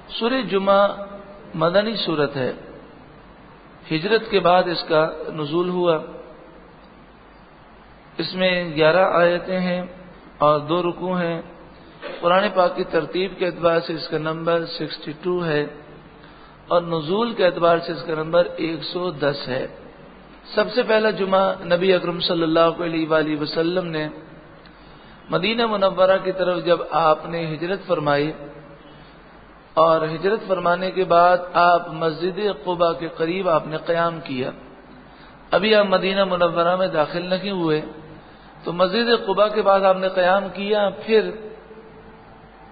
سورہ جمعہ مدنی سورت ہے، ہجرت کے بعد اس کا نزول ہوا۔ اس میں 11 آیتیں ہیں اور 2 رکوع ہیں۔ قرآن پاک کی ترتیب کے اعتبار سے اس کا نمبر 62 ہے اور نزول کے اعتبار سے اس کا نمبر 110 ہے۔ سب سے پہلا جمعہ نبی اکرم صلی اللہ علیہ وآلہ وسلم نے مدینہ منورہ کی طرف جب آپ نے ہجرت فرمائی، اور ہجرت فرمانے کے بعد آپ مسجد قباء کے قریب آپ نے قیام کیا۔ ابھی آپ مدینہ منورہ میں داخل نہیں ہوئے تو مسجد قباء کے بعد آپ نے قیام کیا، پھر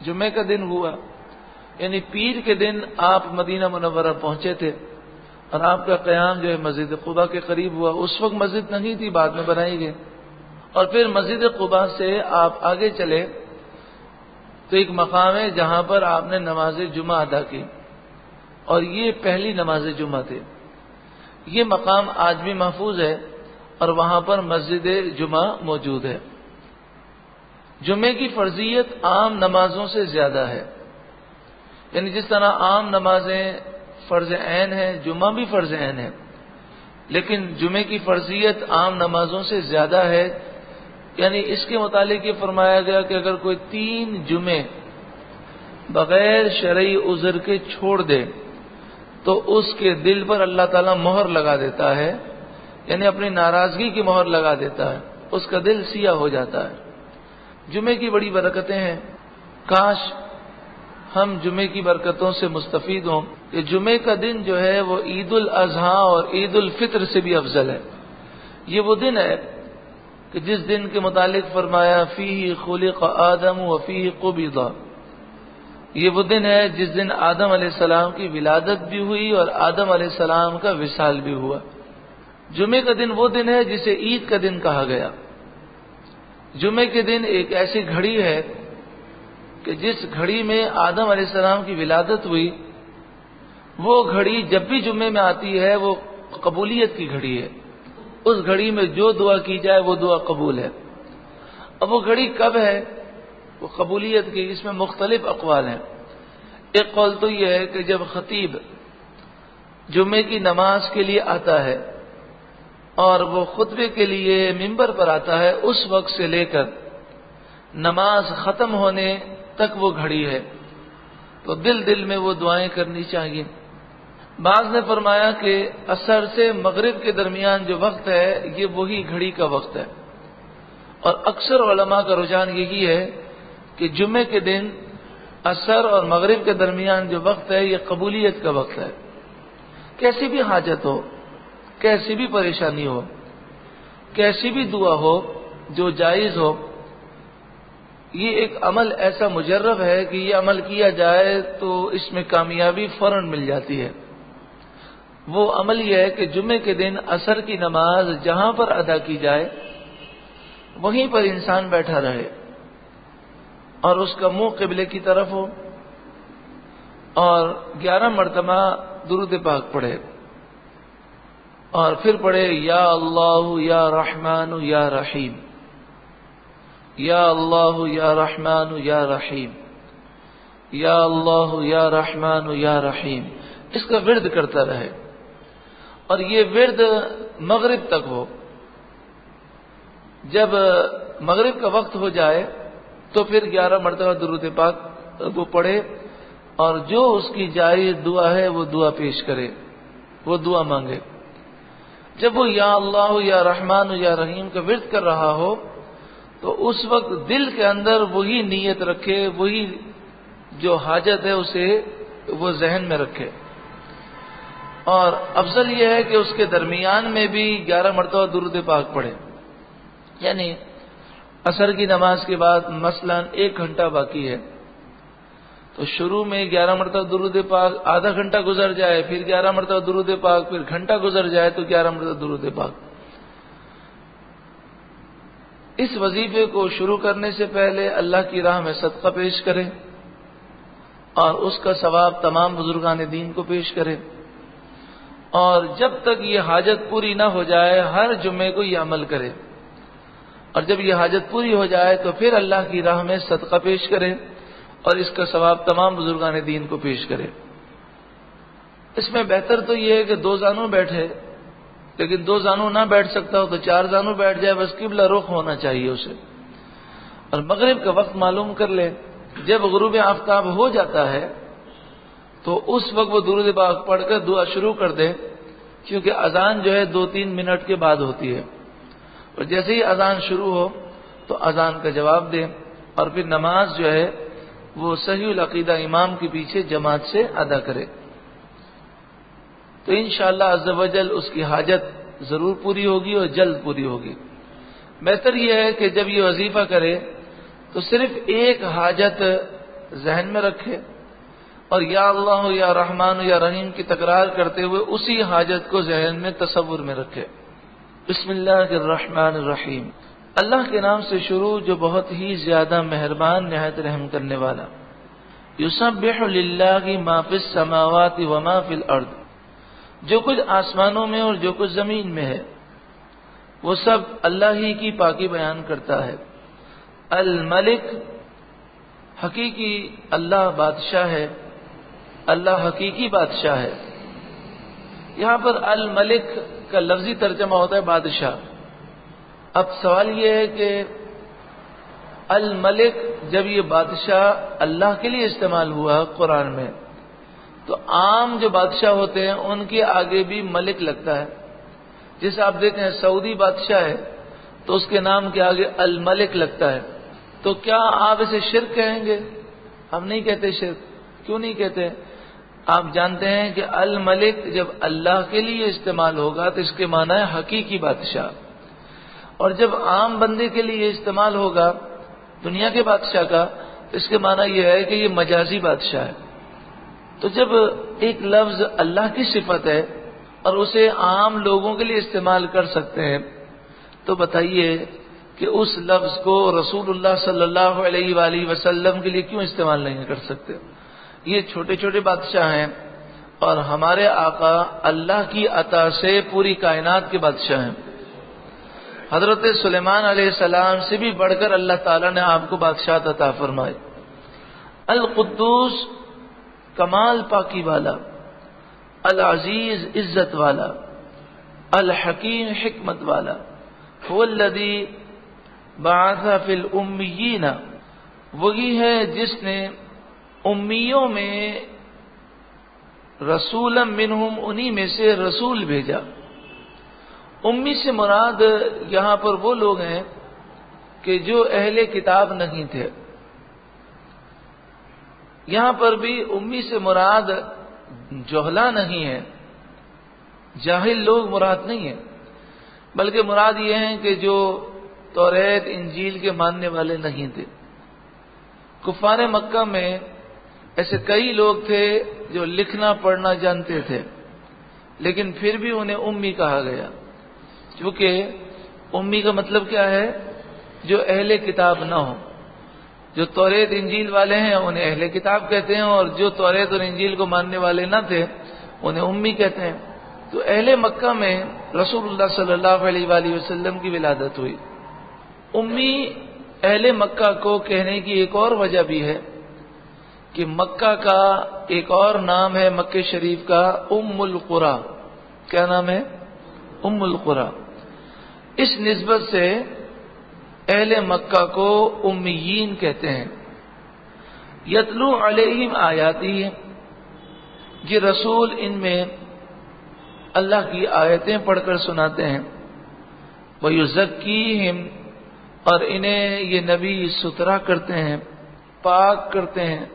جمعے کا دن ہوا، یعنی پیر کے دن آپ مدینہ منورہ پہنچے تھے اور آپ کا قیام جو ہے مسجد قباء کے قریب ہوا۔ اس وقت مسجد نہیں تھی، بعد میں بنائی گئی، اور پھر مسجد قباء سے آپ آگے چلے تو ایک مقام ہے جہاں پر آپ نے نماز جمعہ ادا کی، اور یہ پہلی نماز جمعہ تھی۔ یہ مقام آج بھی محفوظ ہے اور وہاں پر مسجد جمعہ موجود ہے۔ جمعے کی فرضیت عام نمازوں سے زیادہ ہے، یعنی جس طرح عام نمازیں فرض عین ہیں، جمعہ بھی فرض عین ہے، لیکن جمعے کی فرضیت عام نمازوں سے زیادہ ہے۔ یعنی اس کے متعلق یہ فرمایا گیا کہ اگر کوئی 3 جمعے بغیر شرعی عذر کے چھوڑ دے تو اس کے دل پر اللہ تعالیٰ مہر لگا دیتا ہے، یعنی اپنی ناراضگی کی مہر لگا دیتا ہے، اس کا دل سیاہ ہو جاتا ہے۔ جمعے کی بڑی برکتیں ہیں، کاش ہم جمعے کی برکتوں سے مستفید ہوں کہ جمعے کا دن جو ہے وہ عید الاضحیٰ اور عید الفطر سے بھی افضل ہے۔ یہ وہ دن ہے کہ جس دن کے متعلق فرمایا فیہ خلق آدم وفیہ قبض، یہ وہ دن ہے جس دن آدم علیہ السلام کی ولادت بھی ہوئی اور آدم علیہ السلام کا وصال بھی ہوا۔ جمعے کا دن وہ دن ہے جسے عید کا دن کہا گیا۔ جمعے کے دن ایک ایسی گھڑی ہے کہ جس گھڑی میں آدم علیہ السلام کی ولادت ہوئی، وہ گھڑی جب بھی جمعے میں آتی ہے وہ قبولیت کی گھڑی ہے۔ اس گھڑی میں جو دعا کی جائے وہ دعا قبول ہے۔ اب وہ گھڑی کب ہے وہ قبولیت کی؟ اس میں مختلف اقوال ہیں۔ ایک قول تو یہ ہے کہ جب خطیب جمعے کی نماز کے لیے آتا ہے اور وہ خطبے کے لیے ممبر پر آتا ہے، اس وقت سے لے کر نماز ختم ہونے تک وہ گھڑی ہے، تو دل میں وہ دعائیں کرنی چاہیے۔ بعض نے فرمایا کہ عصر سے مغرب کے درمیان جو وقت ہے یہ وہی گھڑی کا وقت ہے، اور اکثر علماء کا رجحان یہی ہے کہ جمعے کے دن عصر اور مغرب کے درمیان جو وقت ہے یہ قبولیت کا وقت ہے۔ کیسی بھی حاجت ہو، کیسی بھی پریشانی ہو، کیسی بھی دعا ہو جو جائز ہو، یہ ایک عمل ایسا مجرب ہے کہ یہ عمل کیا جائے تو اس میں کامیابی فوراً مل جاتی ہے۔ وہ عمل یہ ہے کہ جمعے کے دن عصر کی نماز جہاں پر ادا کی جائے وہیں پر انسان بیٹھا رہے اور اس کا منہ قبلے کی طرف ہو، اور 11 مرتبہ درود پاک پڑھے، اور پھر پڑھے یا اللہ یا رحمان یا رحیم، یا اللہ یا رحمان یا رحیم، یا اللہ یا رحمان یا رحیم۔ اس کا ورد کرتا رہے، اور یہ ورد مغرب تک ہو۔ جب مغرب کا وقت ہو جائے تو پھر 11 مرتبہ درود پاک وہ پڑھے، اور جو اس کی جائز دعا ہے وہ دعا پیش کرے، وہ دعا مانگے۔ جب وہ یا اللہ یا رحمان یا رحیم کا ورد کر رہا ہو تو اس وقت دل کے اندر وہی نیت رکھے، وہی جو حاجت ہے اسے وہ ذہن میں رکھے، اور افضل یہ ہے کہ اس کے درمیان میں بھی 11 مرتبہ درود پاک پڑھے۔ یعنی عصر کی نماز کے بعد مثلا 1 گھنٹہ باقی ہے تو شروع میں 11 مرتبہ درود پاک، آدھا گھنٹہ گزر جائے پھر 11 مرتبہ درود پاک، پھر گھنٹہ گزر جائے تو 11 مرتبہ درود پاک۔ اس وظیفے کو شروع کرنے سے پہلے اللہ کی راہ میں صدقہ پیش کرے اور اس کا ثواب تمام بزرگان دین کو پیش کرے، اور جب تک یہ حاجت پوری نہ ہو جائے ہر جمعے کو یہ عمل کرے، اور جب یہ حاجت پوری ہو جائے تو پھر اللہ کی راہ میں صدقہ پیش کرے اور اس کا ثواب تمام بزرگان دین کو پیش کرے۔ اس میں بہتر تو یہ ہے کہ 2 زانوں بیٹھے، لیکن 2 زانوں نہ بیٹھ سکتا ہو تو 4 زانوں بیٹھ جائے، بس قبلہ رخ ہونا چاہیے اسے، اور مغرب کا وقت معلوم کر لے۔ جب غروب آفتاب ہو جاتا ہے تو اس وقت وہ درود پاک پڑھ کر دعا شروع کر دے، کیونکہ اذان جو ہے 2-3 منٹ کے بعد ہوتی ہے، اور جیسے ہی اذان شروع ہو تو اذان کا جواب دے، اور پھر نماز جو ہے وہ صحیح العقیدہ امام کے پیچھے جماعت سے ادا کرے، تو انشاءاللہ عز و جل اس کی حاجت ضرور پوری ہوگی اور جلد پوری ہوگی۔ بہتر یہ ہے کہ جب یہ وظیفہ کرے تو صرف ایک حاجت ذہن میں رکھے، اور یا اللہ یا رحمان یا رحیم کی تکرار کرتے ہوئے اسی حاجت کو ذہن میں تصور میں رکھے۔ بسم اللہ الرحمن الرحیم، اللہ کے نام سے شروع جو بہت ہی زیادہ مہربان نہایت رحم کرنے والا۔ یسبح للہ ما فی السماوات وما فی الارض، جو کچھ آسمانوں میں اور جو کچھ زمین میں ہے وہ سب اللہ ہی کی پاکی بیان کرتا ہے۔ الملک، حقیقی اللہ بادشاہ ہے، اللہ حقیقی بادشاہ ہے۔ یہاں پر الملک کا لفظی ترجمہ ہوتا ہے بادشاہ۔ اب سوال یہ ہے کہ الملک جب یہ بادشاہ اللہ کے لیے استعمال ہوا قرآن میں، تو عام جو بادشاہ ہوتے ہیں ان کے آگے بھی ملک لگتا ہے۔ جیسے آپ دیکھیں سعودی بادشاہ ہے تو اس کے نام کے آگے الملک لگتا ہے، تو کیا آپ اسے شرک کہیں گے؟ ہم نہیں کہتے شرک۔ کیوں نہیں کہتے؟ آپ جانتے ہیں کہ الملک جب اللہ کے لیے استعمال ہوگا تو اس کے معنی ہے حقیقی بادشاہ، اور جب عام بندے کے لیے استعمال ہوگا دنیا کے بادشاہ کا تو اس کے معنی یہ ہے کہ یہ مجازی بادشاہ ہے۔ تو جب ایک لفظ اللہ کی صفت ہے اور اسے عام لوگوں کے لیے استعمال کر سکتے ہیں، تو بتائیے کہ اس لفظ کو رسول اللہ صلی اللہ علیہ وآلہ وسلم کے لیے کیوں استعمال نہیں کر سکتے؟ یہ چھوٹے چھوٹے بادشاہ ہیں، اور ہمارے آقا اللہ کی عطا سے پوری کائنات کے بادشاہ ہیں۔ حضرت سلیمان علیہ السلام سے بھی بڑھ کر اللہ تعالیٰ نے آپ کو بادشاہت عطا فرمائی۔ القدوس، کمال پاکی والا، العزیز عزت والا، الحکیم حکمت والا، هو الذی بعث فی الامیین، وہی ہے جس نے امیوں میں رسولا منہم، انہی میں سے رسول بھیجا۔ امی سے مراد یہاں پر وہ لوگ ہیں کہ جو اہل کتاب نہیں تھے۔ یہاں پر بھی امی سے مراد جہلا نہیں ہے، جاہل لوگ مراد نہیں ہے، بلکہ مراد یہ ہیں کہ جو توریت انجیل کے ماننے والے نہیں تھے۔ کفار مکہ میں ایسے کئی لوگ تھے جو لکھنا پڑھنا جانتے تھے، لیکن پھر بھی انہیں امی کہا گیا، کیونکہ امی کا مطلب کیا ہے؟ جو اہل کتاب نہ ہو۔ جو توریت انجیل والے ہیں انہیں اہل کتاب کہتے ہیں، اور جو توریت اور انجیل کو ماننے والے نہ تھے انہیں امی کہتے ہیں۔ تو اہل مکہ میں رسول اللہ صلی اللہ علیہ وآلہ وسلم کی ولادت ہوئی۔ امی اہل مکہ کو کہنے کی ایک اور وجہ بھی ہے کہ مکہ کا ایک اور نام ہے مکہ شریف کا ام القری۔ کیا نام ہے؟ ام القری۔ اس نسبت سے اہل مکہ کو امیین کہتے ہیں۔ یتلو علیہم آیاتی، یہ رسول ان میں اللہ کی آیتیں پڑھ کر سناتے ہیں۔ وَيُزَكِّيهِمْ، اور انہیں یہ نبی ستھرا کرتے ہیں، پاک کرتے ہیں۔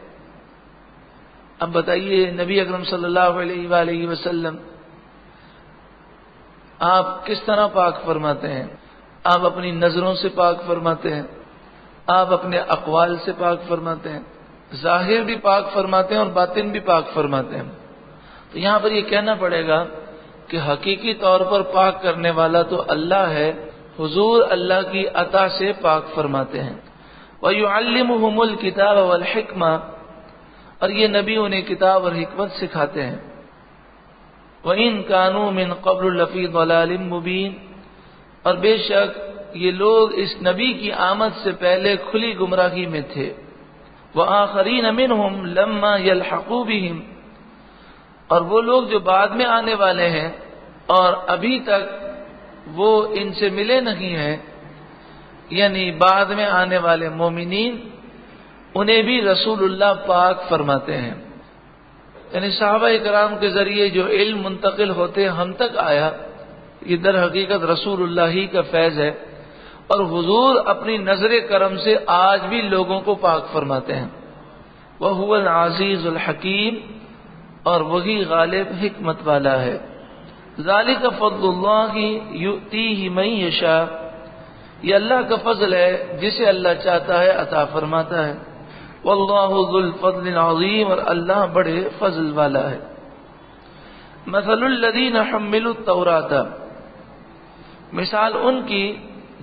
اب بتائیے نبی اکرم صلی اللہ علیہ وآلہ وسلم آپ کس طرح پاک فرماتے ہیں؟ آپ اپنی نظروں سے پاک فرماتے ہیں، آپ اپنے اقوال سے پاک فرماتے ہیں، ظاہر بھی پاک فرماتے ہیں اور باطن بھی پاک فرماتے ہیں۔ تو یہاں پر یہ کہنا پڑے گا کہ حقیقی طور پر پاک کرنے والا تو اللہ ہے، حضور اللہ کی عطا سے پاک فرماتے ہیں۔ وَيُعَلِّمُهُمُ الْكِتَابَ وَالْحِكْمَةَ، اور یہ نبی انہیں کتاب اور حکمت سکھاتے ہیں۔ وَإِن كَانُوا مِن قَبْلُ لَفِي ضَلَالٍ مُبِينٍ، اور بے شک یہ لوگ اس نبی کی آمد سے پہلے کھلی گمراہی میں تھے۔ وآخرین منہم لما یلحقوا بہم، اور وہ لوگ جو بعد میں آنے والے ہیں اور ابھی تک وہ ان سے ملے نہیں ہیں، یعنی بعد میں آنے والے مومنین، انہیں بھی رسول اللہ پاک فرماتے ہیں۔ یعنی صحابہ کرام کے ذریعے جو علم منتقل ہوتے ہم تک آیا، یہ در حقیقت رسول اللہ ہی کا فیض ہے، اور حضور اپنی نظر کرم سے آج بھی لوگوں کو پاک فرماتے ہیں۔ وَهُوَ الْعَزِيزُ الْحَكِيمُ، اور وہی غالب حکمت والا ہے۔ ذَلِكَ فَضْلُ اللَّهِ يُؤْتِيهِ مَن يَشَاءُ، یہ اللہ کا فضل ہے جسے اللہ چاہتا ہے عطا فرماتا ہے۔ وَاللَّهُ ذُو الْفَضْلِ الْعَظِيمِ، اور اللہ بڑے فضل والا ہے۔ مَثَلُ الَّذِينَ حُمِّلُوا التَّوْرَاةَ، مثال ان کی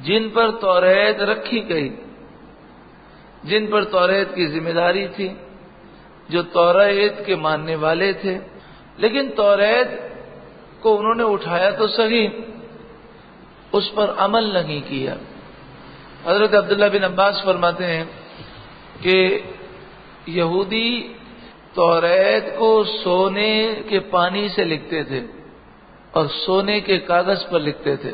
جن پر توریت رکھی گئی، جن پر توریت کی ذمہ داری تھی، جو توریت کے ماننے والے تھے، لیکن توریت کو انہوں نے اٹھایا تو صحیح، اس پر عمل نہیں کیا۔ حضرت عبداللہ بن عباس فرماتے ہیں کہ یہودی توریت کو سونے کے پانی سے لکھتے تھے اور سونے کے کاغذ پر لکھتے تھے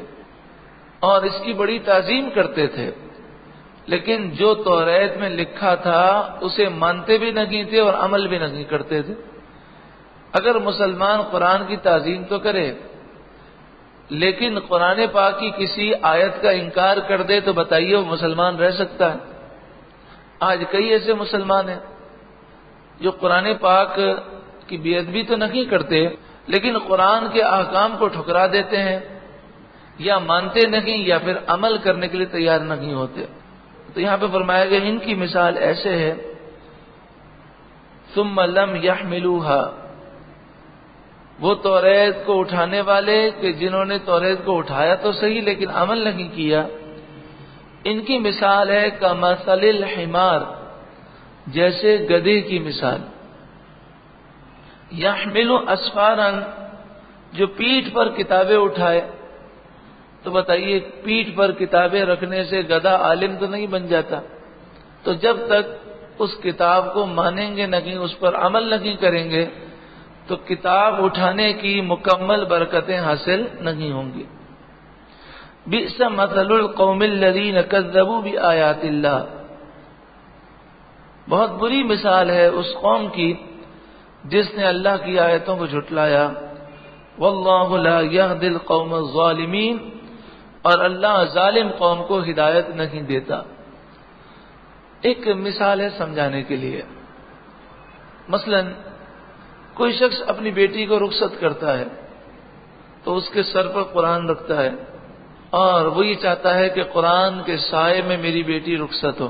اور اس کی بڑی تعظیم کرتے تھے، لیکن جو توریت میں لکھا تھا اسے مانتے بھی نہیں تھے اور عمل بھی نہیں کرتے تھے۔ اگر مسلمان قرآن کی تعظیم تو کرے، لیکن قرآن پاک کی کسی آیت کا انکار کر دے تو بتائیے وہ مسلمان رہ سکتا ہے؟ آج کئی ایسے مسلمان ہیں جو قرآن پاک کی بے ادبی تو نہیں کرتے، لیکن قرآن کے احکام کو ٹھکرا دیتے ہیں، یا مانتے نہیں یا پھر عمل کرنے کے لیے تیار نہیں ہوتے۔ تو یہاں پہ فرمایا گیا ان کی مثال ایسے ہے، ثم لم يحملوها، وہ توریت کو اٹھانے والے کہ جنہوں نے توریت کو اٹھایا تو صحیح لیکن عمل نہیں کیا، ان کی مثال ہے کمثل الحمار، جیسے گدھے کی مثال، یحمل اسفارا، جو پیٹھ پر کتابیں اٹھائے۔ تو بتائیے پیٹھ پر کتابیں رکھنے سے گدھا عالم تو نہیں بن جاتا؟ تو جب تک اس کتاب کو مانیں گے نہیں، اس پر عمل نہیں کریں گے، تو کتاب اٹھانے کی مکمل برکتیں حاصل نہیں ہوں گی۔ بئس مثل القوم الذین کذبوا بآیات اللہ، بہت بری مثال ہے اس قوم کی جس نے اللہ کی آیتوں کو جھٹلایا۔ واللہ لا یہدی القوم الظالمین، اور اللہ ظالم قوم کو ہدایت نہیں دیتا۔ ایک مثال ہے سمجھانے کے لیے، مثلا کوئی شخص اپنی بیٹی کو رخصت کرتا ہے تو اس کے سر پر قرآن رکھتا ہے اور وہ یہ چاہتا ہے کہ قرآن کے سائے میں میری بیٹی رخصت ہو،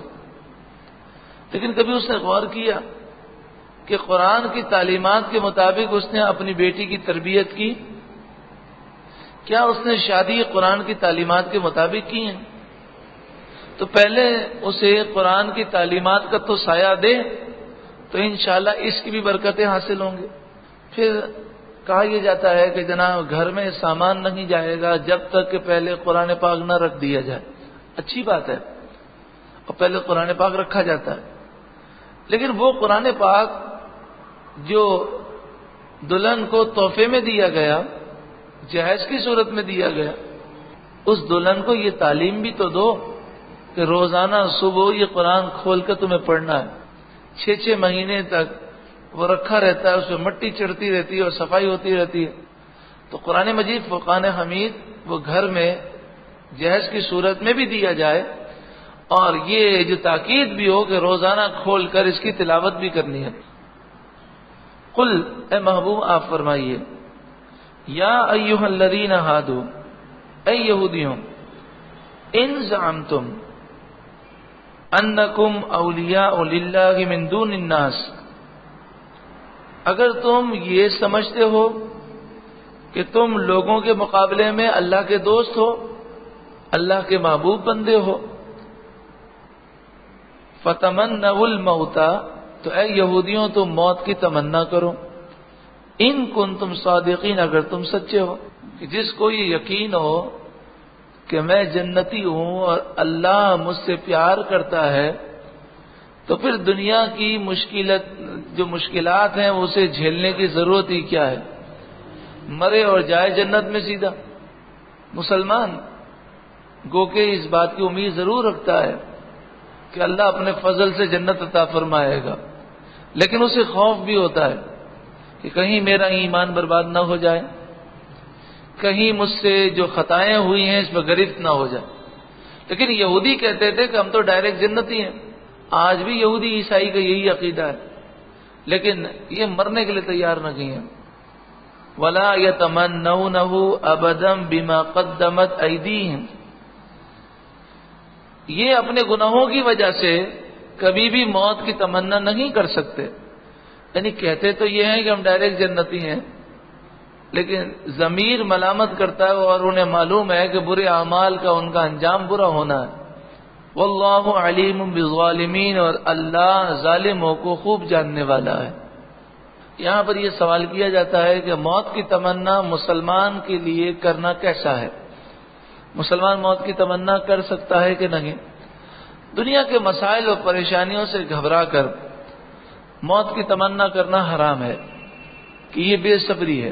لیکن کبھی اس نے غور کیا کہ قرآن کی تعلیمات کے مطابق اس نے اپنی بیٹی کی تربیت کی؟ کیا اس نے شادی قرآن کی تعلیمات کے مطابق کی ہیں؟ تو پہلے اسے قرآن کی تعلیمات کا تو سایہ دے تو انشاءاللہ اس کی بھی برکتیں حاصل ہوں گے۔ پھر کہا یہ جاتا ہے کہ جناب گھر میں سامان نہیں جائے گا جب تک کہ پہلے قرآن پاک نہ رکھ دیا جائے۔ اچھی بات ہے، اور پہلے قرآن پاک رکھا جاتا ہے، لیکن وہ قرآن پاک جو دلہن کو تحفے میں دیا گیا، جہیز کی صورت میں دیا گیا، اس دلہن کو یہ تعلیم بھی تو دو کہ روزانہ صبح یہ قرآن کھول کر تمہیں پڑھنا ہے۔ 6 مہینے تک وہ رکھا رہتا ہے، اس میں مٹی چڑھتی رہتی ہے اور صفائی ہوتی رہتی ہے۔ تو قرآن مجید فرقان حمید وہ گھر میں جہیز کی صورت میں بھی دیا جائے، اور یہ جو تاکید بھی ہو کہ روزانہ کھول کر اس کی تلاوت بھی کرنی ہے۔ قل، اے محبوب آپ فرمائیے، یا ایھا الذین ہادوا، اے یہودیوں، ان زعمتم انکم اولیاء للہ من دون الناس، اگر تم یہ سمجھتے ہو کہ تم لوگوں کے مقابلے میں اللہ کے دوست ہو، اللہ کے محبوب بندے ہو، فتمنوا الموت، تو اے یہودیوں تم موت کی تمنا کرو، ان کنتم صادقین، اگر تم سچے ہو، کہ جس کو یہ یقین ہو کہ میں جنتی ہوں اور اللہ مجھ سے پیار کرتا ہے، تو پھر دنیا کی جو مشکلات ہیں اسے جھیلنے کی ضرورت ہی کیا ہے؟ مرے اور جائے جنت میں سیدھا۔ مسلمان گو کہ اس بات کی امید ضرور رکھتا ہے کہ اللہ اپنے فضل سے جنت عطا فرمائے گا، لیکن اسے خوف بھی ہوتا ہے کہ کہیں میرا ایمان برباد نہ ہو جائے، کہیں مجھ سے جو خطائیں ہوئی ہیں اس پر گرفت نہ ہو جائے۔ لیکن یہودی کہتے تھے کہ ہم تو ڈائریکٹ جنتی ہیں، آج بھی یہودی عیسائی کا یہی عقیدہ ہے، لیکن یہ مرنے کے لیے تیار نہیں ہے۔ وَلَا يَتَمَنَّوْنَهُ أَبَدًا بِمَا قَدَّمَتْ أَيْدِيهِمْ، یہ اپنے گناہوں کی وجہ سے کبھی بھی موت کی تمنا نہیں کر سکتے۔ یعنی کہتے تو یہ ہیں کہ ہم ڈائریکٹ جنتی ہیں، لیکن ضمیر ملامت کرتا ہے اور انہیں معلوم ہے کہ برے اعمال کا ان کا انجام برا ہونا ہے۔ واللہ علیم بالظالمین، اور اللہ ظالموں کو خوب جاننے والا ہے۔ یہاں پر یہ سوال کیا جاتا ہے کہ موت کی تمنا مسلمان کے لیے کرنا کیسا ہے؟ مسلمان موت کی تمنا کر سکتا ہے کہ نہیں؟ دنیا کے مسائل اور پریشانیوں سے گھبرا کر موت کی تمنا کرنا حرام ہے کہ یہ بے صبری ہے،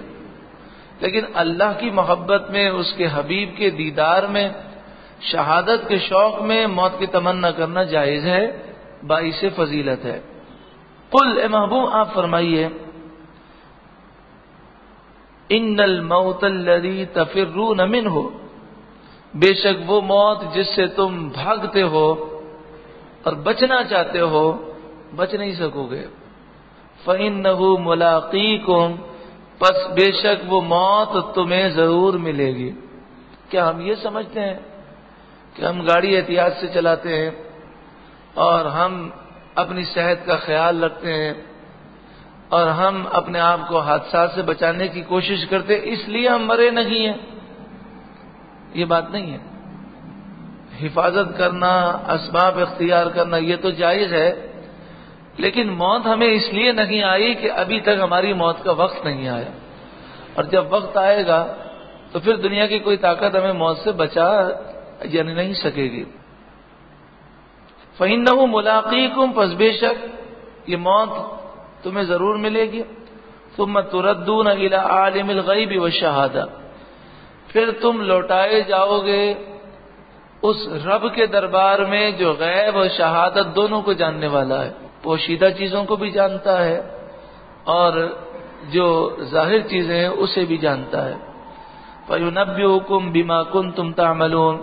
لیکن اللہ کی محبت میں، اس کے حبیب کے دیدار میں، شہادت کے شوق میں موت کی تمنا کرنا جائز ہے، باعث فضیلت ہے۔ قل اے محبوب آپ فرمائیے، ان الموت الذی تفرون منہ، بے شک وہ موت جس سے تم بھاگتے ہو اور بچنا چاہتے ہو، بچ نہیں سکو گے۔ فإنہ ملاقیکم، پس بے شک وہ موت تمہیں ضرور ملے گی۔ کیا ہم یہ سمجھتے ہیں کہ ہم گاڑی احتیاط سے چلاتے ہیں اور ہم اپنی صحت کا خیال رکھتے ہیں اور ہم اپنے آپ کو حادثات سے بچانے کی کوشش کرتے اس لیے ہم مرے نہیں ہیں؟ یہ بات نہیں ہے۔ حفاظت کرنا، اسباب اختیار کرنا یہ تو جائز ہے، لیکن موت ہمیں اس لیے نہیں آئی کہ ابھی تک ہماری موت کا وقت نہیں آیا، اور جب وقت آئے گا تو پھر دنیا کی کوئی طاقت ہمیں موت سے بچا یعنی نہیں سکے گی۔ فَإِنَّهُ مُلَاقِيكُمْ، پس بے شک یہ موت تمہیں ضرور ملے گی۔ ثُمَّ تُرَدُّونَ إِلَىٰ عَالِمِ الْغَيْبِ وَالشَّهَادَةِ، پھر تم لوٹائے جاؤ گے اس رب کے دربار میں جو غیب اور شہادت دونوں کو جاننے والا ہے، پوشیدہ چیزوں کو بھی جانتا ہے اور جو ظاہر چیزیں ہیں اسے بھی جانتا ہے۔ فَيُنَبِّئُكُم بِمَا كُنتُمْ تَعْمَلُونَ،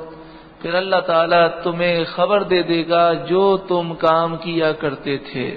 پھر اللہ تعالیٰ تمہیں خبر دے دے گا جو تم کام کیا کرتے تھے۔